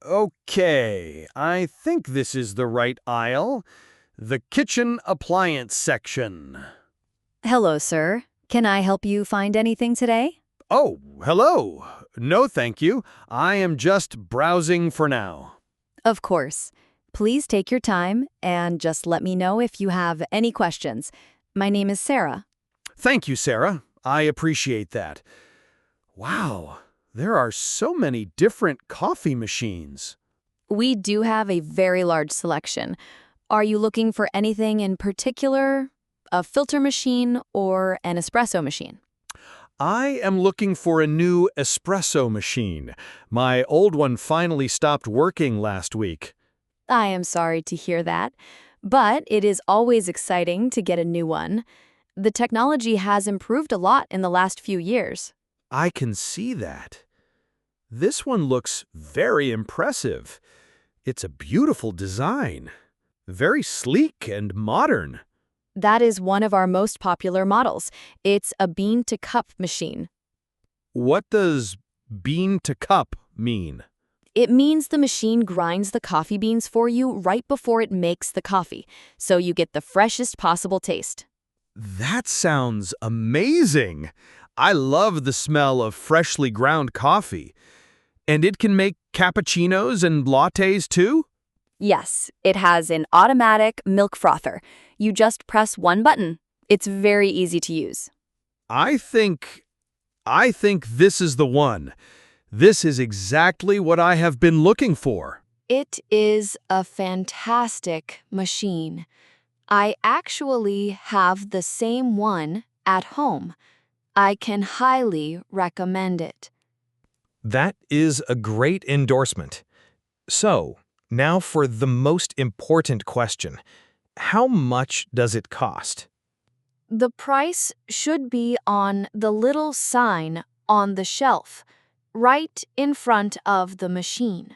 Okay, I think this is the right aisle. The kitchen appliance section. Hello, sir. Can I help you find anything today? Oh, hello. No, thank you. I am just browsing for now. Of course. Please take your time and just let me know if you have any questions. My name is Sarah. Thank you, Sarah. I appreciate that. Wow, there are so many different coffee machines. We do have a very large selection. Are you looking for anything in particular? A filter machine or an espresso machine? I am looking for a new espresso machine. My old one finally stopped working last week. I am sorry to hear that, but it is always exciting to get a new one. The technology has improved a lot in the last few years. I can see that. This one looks very impressive. It's a beautiful design. Very sleek and modern. That is one of our most popular models. It's a bean-to-cup machine. What does bean to cup mean? It means the machine grinds the coffee beans for you right before it makes the coffee, so you get the freshest possible taste. That sounds amazing. I love the smell of freshly ground coffee. And it can make cappuccinos and lattes too? Yes, it has an automatic milk frother. You just press one button. It's very easy to use. I think this is the one. This is exactly what I have been looking for. It is a fantastic machine. I actually have the same one at home. I can highly recommend it. That is a great endorsement. So, now for the most important question. How much does it cost? The price should be on the little sign on the shelf, right in front of the machine.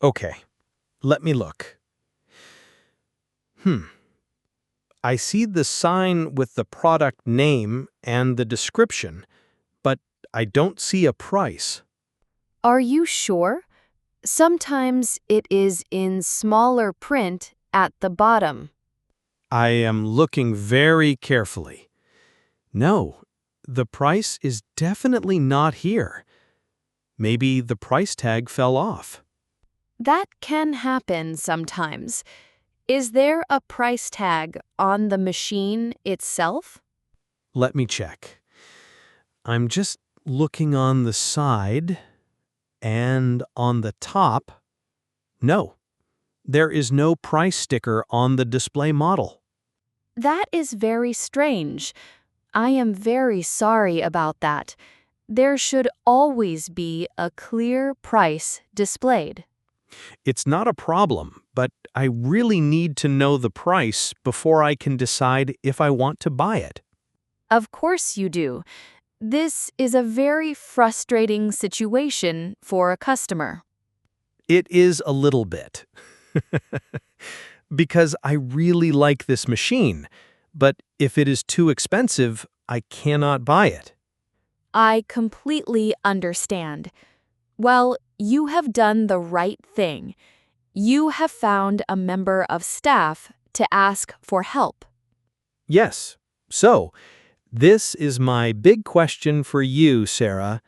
Okay, let me look. I see the sign with the product name and the description, but I don't see a price. Are you sure? Sometimes it is in smaller print at the bottom. I am looking very carefully. No, the price is definitely not here. Maybe the price tag fell off. That can happen sometimes. Is there a price tag on the machine itself? Let me check. I'm just looking on the side and on the top. No, there is no price sticker on the display model. That is very strange. I am very sorry about that. There should always be a clear price displayed. It's not a problem, but I really need to know the price before I can decide if I want to buy it. Of course you do. This is a very frustrating situation for a customer. It is a little bit. Because I really like this machine, but if it is too expensive, I cannot buy it. I completely understand. Well, you have done the right thing. You have found a member of staff to ask for help. Yes, so this is my big question for you, Sarah.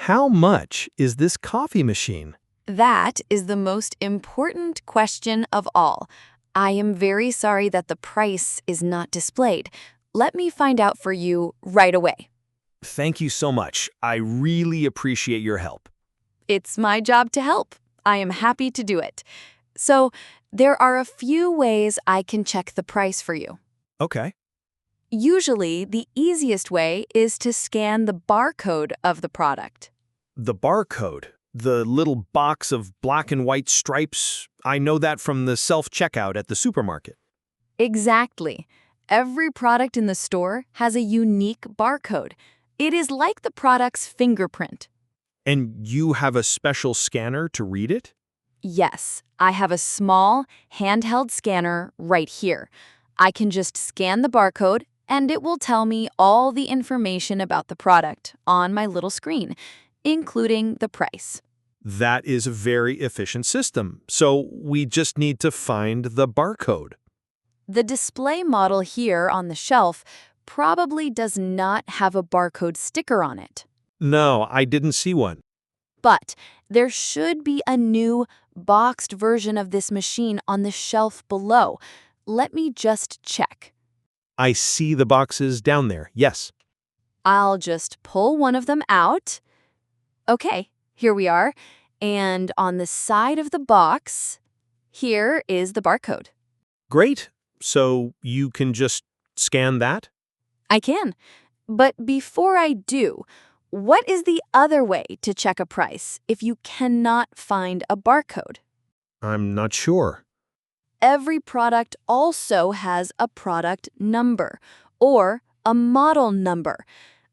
How much is this coffee machine? That is the most important question of all. I am very sorry that the price is not displayed. Let me find out for you right away. Thank you so much. I really appreciate your help. It's my job to help. I am happy to do it. So, there are a few ways I can check the price for you. Okay. Usually, the easiest way is to scan the barcode of the product. The barcode, the little box of black and white stripes, I know that from the self-checkout at the supermarket. Exactly. Every product in the store has a unique barcode. It is like the product's fingerprint. And you have a special scanner to read it? Yes, I have a small, handheld scanner right here. I can just scan the barcode, and it will tell me all the information about the product on my little screen, including the price. That is a very efficient system. So we just need to find the barcode. The display model here on the shelf probably does not have a barcode sticker on it. No, I didn't see one. But there should be a new boxed version of this machine on the shelf below. Let me just check. I see the boxes down there, yes. I'll just pull one of them out. Okay, here we are. And on the side of the box, here is the barcode. Great. So you can just scan that? I can. But before I do, what is the other way to check a price if you cannot find a barcode? I'm not sure. Every product also has a product number or a model number.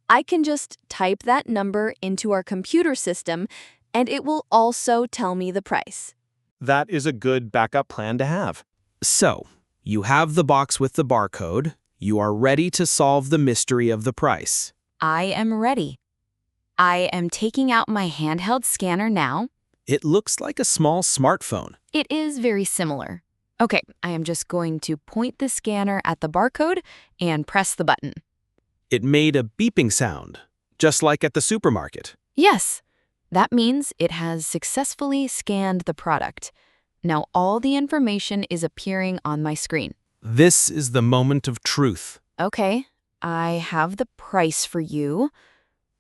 I can just type that number into our computer system and it will also tell me the price. That is a good backup plan to have. So, you have the box with the barcode. You are ready to solve the mystery of the price. I am ready. I am taking out my handheld scanner now. It looks like a small smartphone. It is very similar. Okay, I am just going to point the scanner at the barcode and press the button. It made a beeping sound, just like at the supermarket. Yes, that means it has successfully scanned the product. Now all the information is appearing on my screen. This is the moment of truth. Okay, I have the price for you.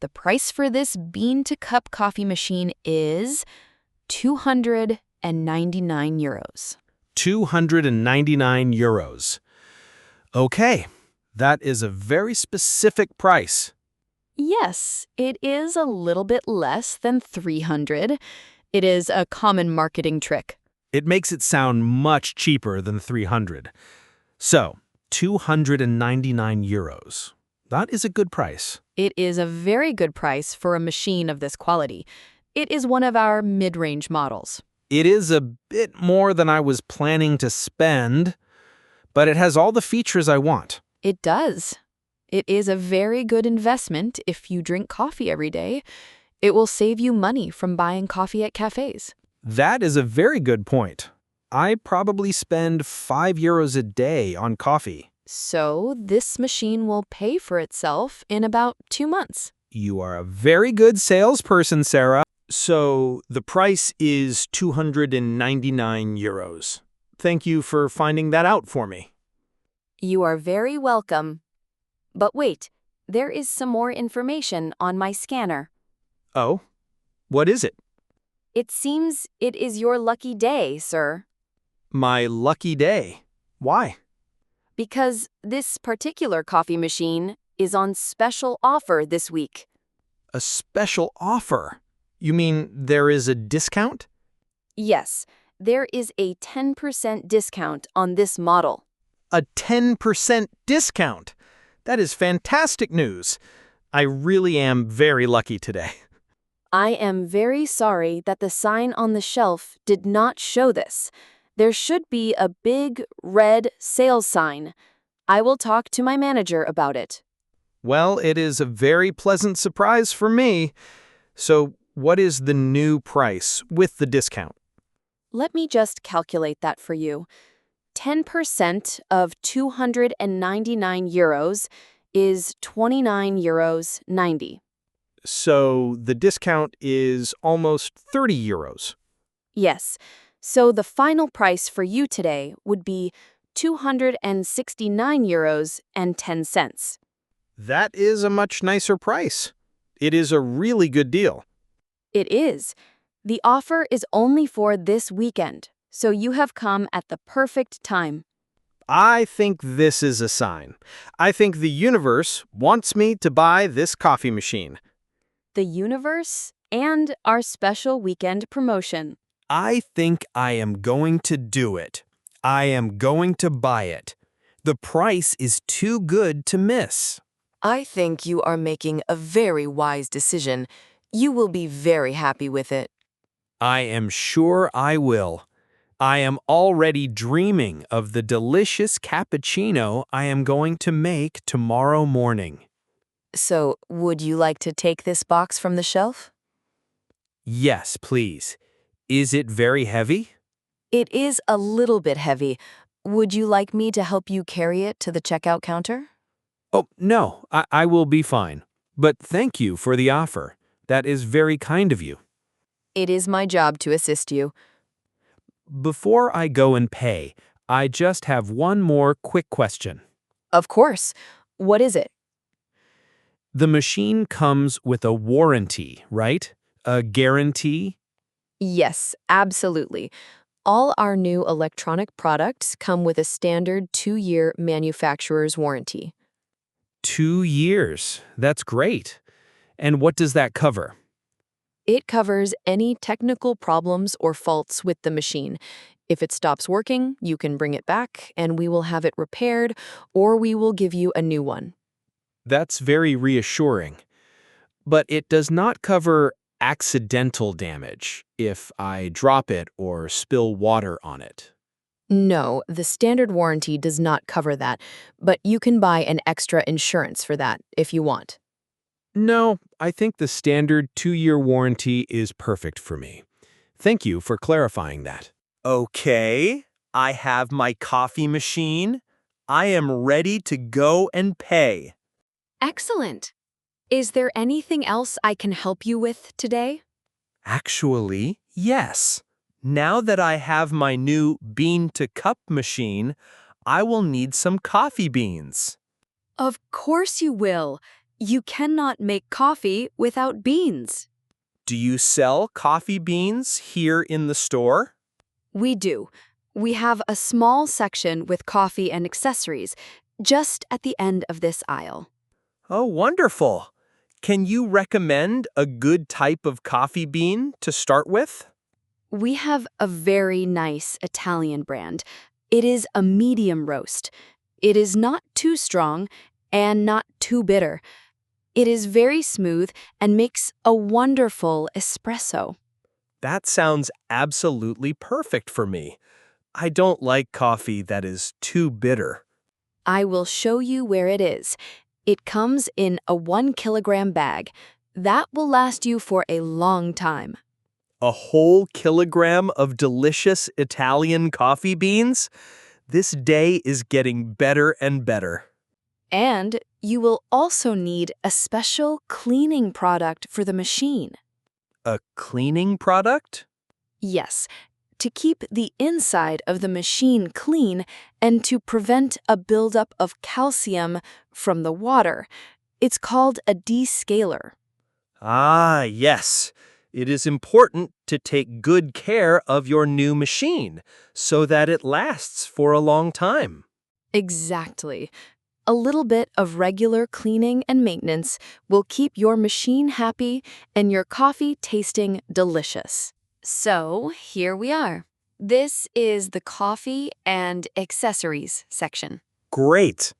The price for this bean-to-cup coffee machine is 299 euros. 299 euros. Okay, that is a very specific price. Yes, it is a little bit less than 300. It is a common marketing trick. It makes it sound much cheaper than 300. So, 299 euros. That is a good price. It is a very good price for a machine of this quality. It is one of our mid-range models. It is a bit more than I was planning to spend, but it has all the features I want. It does. It is a very good investment if you drink coffee every day. It will save you money from buying coffee at cafes. That is a very good point. I probably spend 5 euros a day on coffee. So this machine will pay for itself in about 2 months. You are a very good salesperson, Sarah. So the price is 299 euros. Thank you for finding that out for me. You are very welcome. But wait, there is some more information on my scanner. Oh, what is it? It seems it is your lucky day, sir. My lucky day. Why? Because this particular coffee machine is on special offer this week. A special offer? You mean there is a discount? Yes, there is a 10% discount on this model. A 10% discount? That is fantastic news. I really am very lucky today. I am very sorry that the sign on the shelf did not show this. There should be a big red sales sign. I will talk to my manager about it. Well, it is a very pleasant surprise for me. So, what is the new price with the discount? Let me just calculate that for you. 10% of 299 euros is 29 euros 90. So, the discount is almost 30 euros. Yes, so the final price for you today would be 269 euros and 10 cents. That is a much nicer price. It is a really good deal. It is. The offer is only for this weekend, so you have come at the perfect time. I think this is a sign. I think the universe wants me to buy this coffee machine. The universe and our special weekend promotion. I think I am going to do it. I am going to buy it. The price is too good to miss. I think you are making a very wise decision. You will be very happy with it. I am sure I will. I am already dreaming of the delicious cappuccino I am going to make tomorrow morning. So, would you like to take this box from the shelf? Yes, please. Is it very heavy? It is a little bit heavy. Would you like me to help you carry it to the checkout counter? Oh, no, I will be fine. But thank you for the offer. That is very kind of you. It is my job to assist you. Before I go and pay, I just have one more quick question. Of course. What is it? The machine comes with a warranty, right? A guarantee? Yes, absolutely. All our new electronic products come with a standard 2-year manufacturer's warranty. 2 years. That's great. And what does that cover? It covers any technical problems or faults with the machine. If it stops working, you can bring it back and we will have it repaired, or we will give you a new one. That's very reassuring. But it does not cover accidental damage if I drop it or spill water on it. No, the standard warranty does not cover that, but you can buy an extra insurance for that if you want. No, I think the standard 2-year warranty is perfect for me. Thank you for clarifying that. Okay, I have my coffee machine. I am ready to go and pay. Excellent. Is there anything else I can help you with today? Actually, yes. Now that I have my new bean-to-cup machine, I will need some coffee beans. Of course you will. You cannot make coffee without beans. Do you sell coffee beans here in the store? We do. We have a small section with coffee and accessories, just at the end of this aisle. Oh, wonderful. Can you recommend a good type of coffee bean to start with? We have a very nice Italian brand. It is a medium roast. It is not too strong and not too bitter. It is very smooth and makes a wonderful espresso. That sounds absolutely perfect for me. I don't like coffee that is too bitter. I will show you where it is. It comes in a 1 kilogram bag. That will last you for a long time. A whole kilogram of delicious Italian coffee beans? This day is getting better and better. And you will also need a special cleaning product for the machine. A cleaning product? Yes, to keep the inside of the machine clean and to prevent a buildup of calcium from the water. It's called a descaler. Ah, yes. It is important to take good care of your new machine so that it lasts for a long time. Exactly. A little bit of regular cleaning and maintenance will keep your machine happy and your coffee tasting delicious. So, here we are. This is the coffee and accessories section. Great.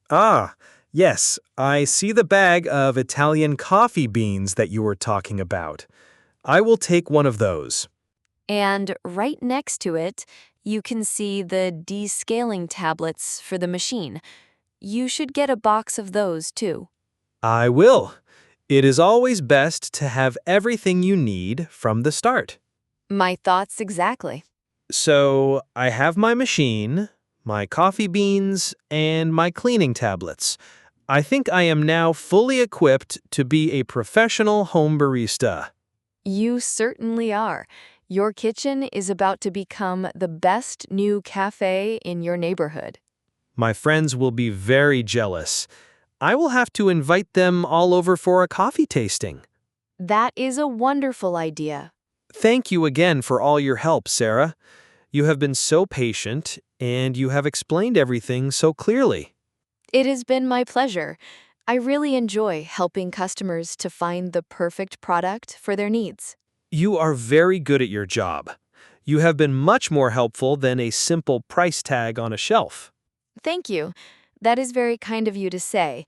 Ah, yes, I see the bag of Italian coffee beans that you were talking about. I will take one of those. And right next to it, you can see the descaling tablets for the machine. You should get a box of those too. I will. It is always best to have everything you need from the start. My thoughts exactly. So, I have my machine, my coffee beans, and my cleaning tablets. I think I am now fully equipped to be a professional home barista. You certainly are. Your kitchen is about to become the best new cafe in your neighborhood. My friends will be very jealous. I will have to invite them all over for a coffee tasting. That is a wonderful idea. Thank you again for all your help, Sarah. You have been so patient, and you have explained everything so clearly. It has been my pleasure. I really enjoy helping customers to find the perfect product for their needs. You are very good at your job. You have been much more helpful than a simple price tag on a shelf. Thank you. That is very kind of you to say.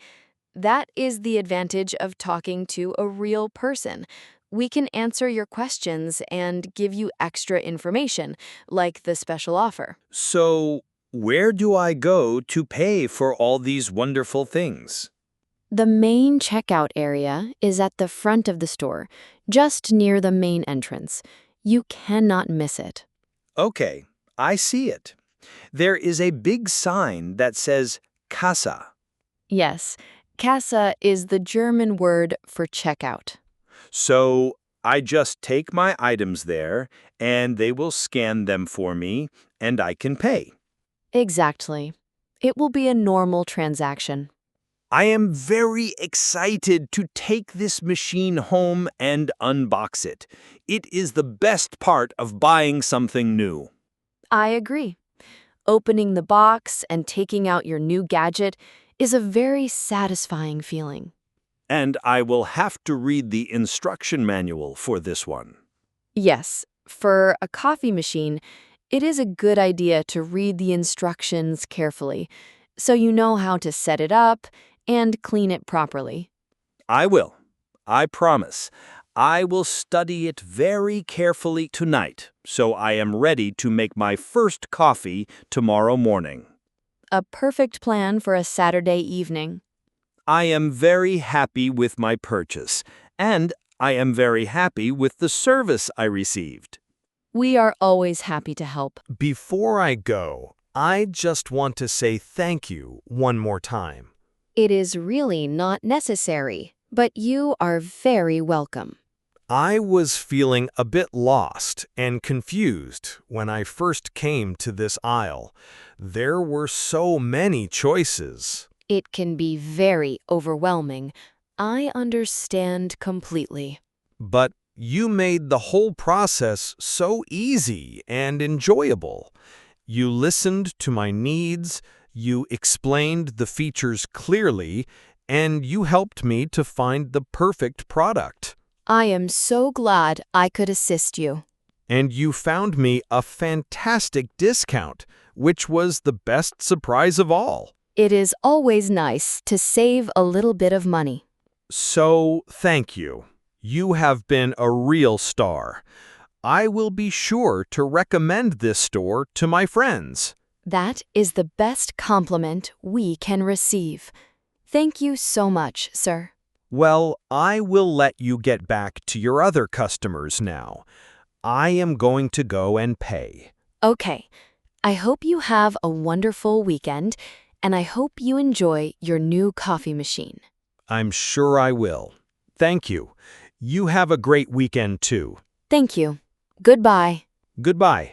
That is the advantage of talking to a real person. We can answer your questions and give you extra information, like the special offer. So, where do I go to pay for all these wonderful things? The main checkout area is at the front of the store, just near the main entrance. You cannot miss it. Okay, I see it. There is a big sign that says Kassa. Yes, Kasse is the German word for checkout. So I just take my items there, and they will scan them for me, and I can pay. Exactly. It will be a normal transaction. I am very excited to take this machine home and unbox it. It is the best part of buying something new. I agree. Opening the box and taking out your new gadget is a very satisfying feeling. And I will have to read the instruction manual for this one. Yes, for a coffee machine, it is a good idea to read the instructions carefully so you know how to set it up and clean it properly. I will. I promise. I will study it very carefully tonight, so I am ready to make my first coffee tomorrow morning. A perfect plan for a Saturday evening. I am very happy with my purchase, and I am very happy with the service I received. We are always happy to help. Before I go, I just want to say thank you one more time. It is really not necessary, but you are very welcome. I was feeling a bit lost and confused when I first came to this aisle. There were so many choices. It can be very overwhelming. I understand completely. But you made the whole process so easy and enjoyable. You listened to my needs, you explained the features clearly, and you helped me to find the perfect product. I am so glad I could assist you. And you found me a fantastic discount, which was the best surprise of all. It is always nice to save a little bit of money. So, thank you. You have been a real star. I will be sure to recommend this store to my friends. That is the best compliment we can receive. Thank you so much, sir. Well, I will let you get back to your other customers now. I am going to go and pay. Okay. I hope you have a wonderful weekend, and I hope you enjoy your new coffee machine. I'm sure I will. Thank you. You have a great weekend too. Thank you. Goodbye. Goodbye.